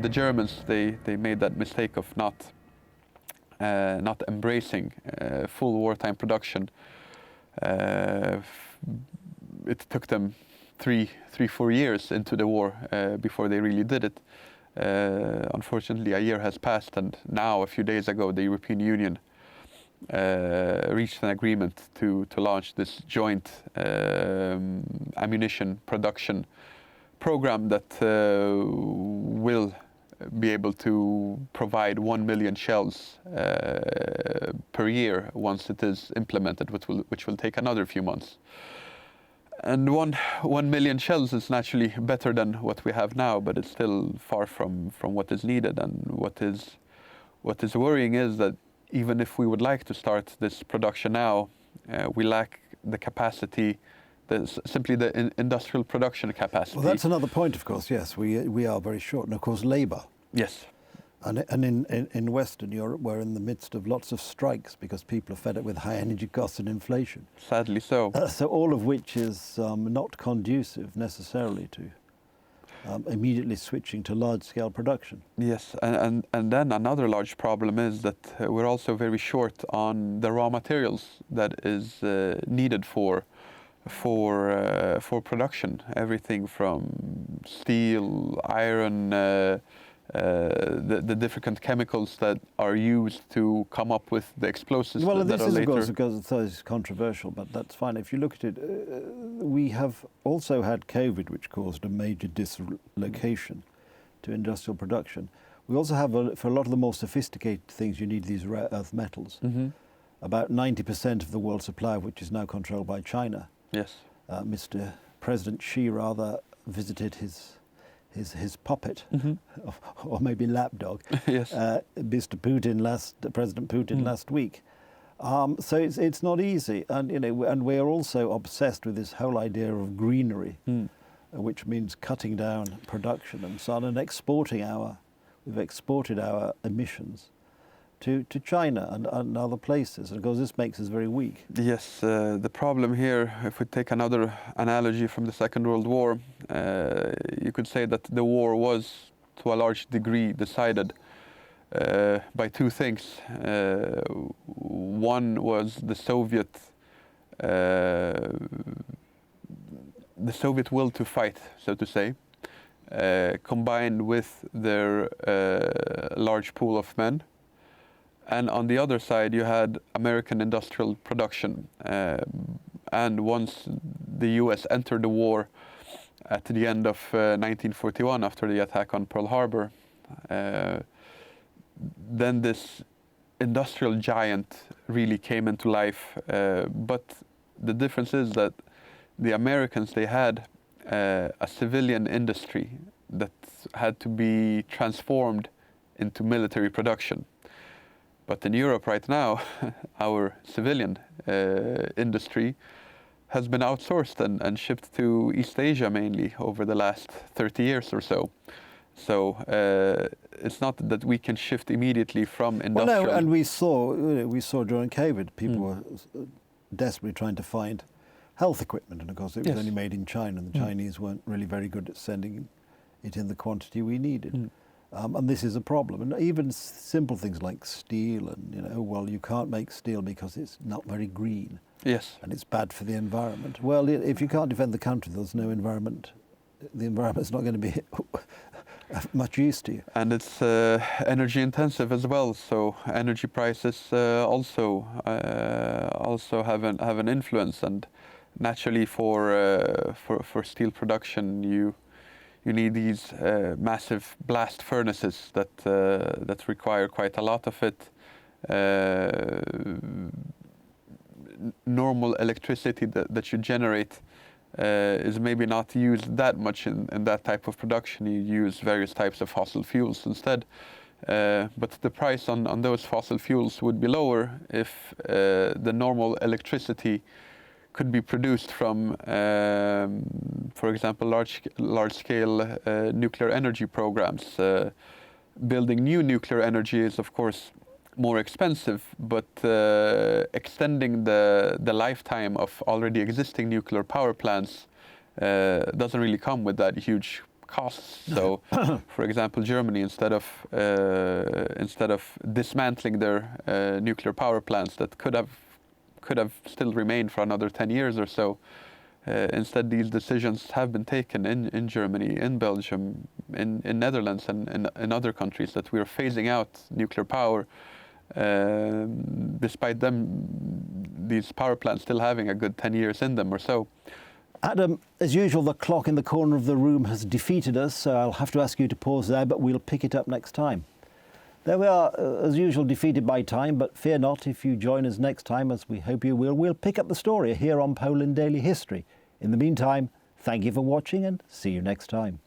the Germans, they made that mistake of not embracing full wartime production. It took them 4 years into the war before they really did it. Unfortunately, a year has passed, and now, a few days ago, the European Union reached an agreement to launch this joint ammunition production program that will be able to provide 1 million shells per year once it is implemented, which will take another few months. And 1 million shells is naturally better than what we have now, but it's still far from what is needed. And what is worrying is that even if we would like to start this production now, we lack the capacity, simply the industrial production capacity. Well, that's another point, of course. Yes, we are very short, and of course, labour. Yes. And in Western Europe, we're in the midst of lots of strikes because people are fed up with high energy costs and inflation. Sadly so. So all of which is not conducive necessarily to immediately switching to large-scale production. Yes, and then another large problem is that we're also very short on the raw materials that is needed for production. Everything from steel, iron, the different chemicals that are used to come up with the explosives that are later. Well, this is, of course, because it's controversial, but that's fine. If you look at it, we have also had COVID, which caused a major dislocation to industrial production. We also have, for a lot of the more sophisticated things, you need these rare earth metals. Mm-hmm. About 90% of the world supply, which is now controlled by China. Yes. Mr. President Xi rather visited his puppet, mm-hmm. or maybe lapdog, yes. Mr. President Putin last week. So it's not easy, and and we are also obsessed with this whole idea of greenery, which means cutting down production and so on, and we've exported our emissions to China and other places, and of course this makes us very weak. Yes, the problem here, if we take another analogy from the Second World War, you could say that the war was, to a large degree, decided by two things. One was the Soviet will to fight, so to say, combined with their large pool of men. And on the other side, you had American industrial production. And once the US entered the war at the end of 1941, after the attack on Pearl Harbor, then this industrial giant really came into life. But the difference is that the Americans, they had a civilian industry that had to be transformed into military production. But in Europe right now, our civilian industry has been outsourced and shipped to East Asia mainly over the last 30 years or so. So it's not that we can shift immediately from industrial. Well, no, and we saw during COVID, people were desperately trying to find health equipment, and of course it was only made in China, and the Chinese weren't really very good at sending it in the quantity we needed. And this is a problem. And even simple things like steel, and you can't make steel because it's not very green. Yes. And it's bad for the environment. Well, if you can't defend the country, there's no environment. The environment's not going to be much use to you. And it's energy intensive as well. So energy prices also have an influence. And naturally, for steel production, you need these massive blast furnaces that require quite a lot of it. Normal electricity that you generate is maybe not used that much in that type of production. You use various types of fossil fuels instead. But the price on those fossil fuels would be lower if the normal electricity could be produced from, for example, large-scale nuclear energy programs. Building new nuclear energy is, of course, more expensive, but extending the lifetime of already existing nuclear power plants doesn't really come with that huge costs. So, for example, Germany, instead of dismantling their nuclear power plants that could have still remained for another 10 years or so, instead these decisions have been taken in Germany, in Belgium, in Netherlands, and in other countries, that we are phasing out nuclear power, despite these power plants still having a good 10 years in them or so. Adam, as usual, the clock in the corner of the room has defeated us, so I'll have to ask you to pause there, but we'll pick it up next time. There we are, as usual, defeated by time, but fear not, if you join us next time, as we hope you will, we'll pick up the story here on Poland Daily History. In the meantime, thank you for watching and see you next time.